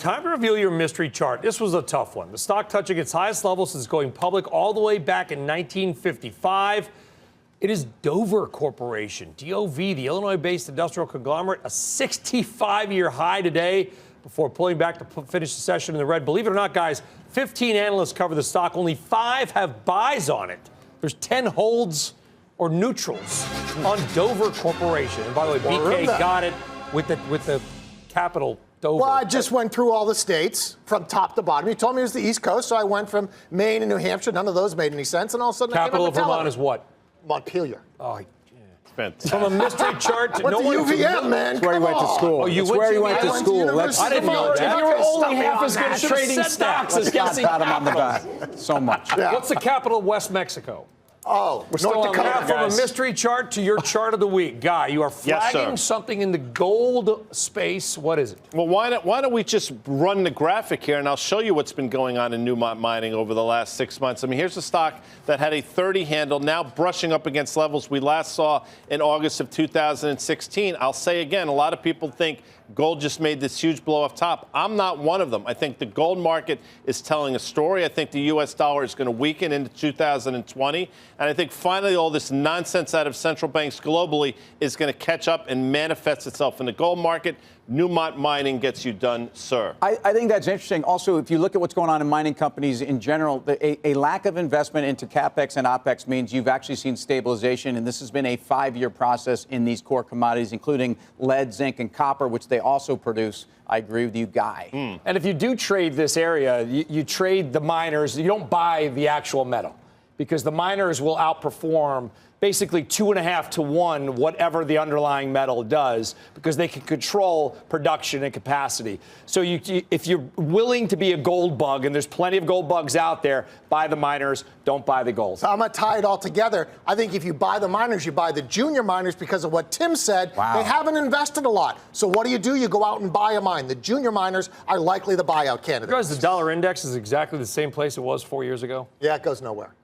time to reveal your mystery chart. This was a tough one. The stock touching its highest level since going public all the way back in 1955. It is Dover Corporation, DOV, the Illinois-based industrial conglomerate, a 65-year high today before pulling back to finish the session in the red. Believe it or not, guys, 15 analysts cover the stock. Only 5 have buys on it. There's 10 holds or neutrals on Dover Corporation. And by the way, BK got it with the capital Dover. Well, I just went through all the states from top to bottom. You told me it was the East Coast, so I went from Maine and New Hampshire. None of those made any sense. And all of a sudden, capital of Vermont is what? Montpelier. Oh, from a mystery chart to no one. UVM, man. That's where he went to school. Oh, you That's where he went to school. I didn't know that. You were only half as good at trading stocks as guessing pat him on the back. So much. Yeah. What's the capital of West Mexico? Oh, we're still on that. From a mystery chart to your chart of the week. Guy, you are flagging something in the gold space. What is it? Well, why don't we just run the graphic here, and I'll show you what's been going on in Newmont Mining over the last 6 months. I mean, here's a stock that had a 30 handle, now brushing up against levels we last saw in August of 2016. I'll say again, a lot of people think gold just made this huge blow off top. I'm not one of them. I think the gold market is telling a story. I think the U.S. dollar is going to weaken into 2020. And I think finally all this nonsense out of central banks globally is going to catch up and manifest itself in the gold market. Newmont Mining gets you done, sir. I think that's interesting. Also, if you look at what's going on in mining companies in general, a lack of investment into CapEx and OpEx means you've actually seen stabilization. And this has been a 5-year process in these core commodities, including lead, zinc, and copper, which they also produce. I agree with you, Guy. And if you do trade this area, you trade the miners. You don't buy the actual metal because the miners will outperform basically 2.5 to 1, whatever the underlying metal does, because they can control production and capacity. So if you're willing to be a gold bug, and there's plenty of gold bugs out there, buy the miners, don't buy the gold. So I'm going to tie it all together. I think if you buy the miners, you buy the junior miners because of what Tim said. Wow. They haven't invested a lot. So what do? You go out and buy a mine. The junior miners are likely the buyout candidate. Because the dollar index is exactly the same place it was 4 years ago. Yeah, it goes nowhere.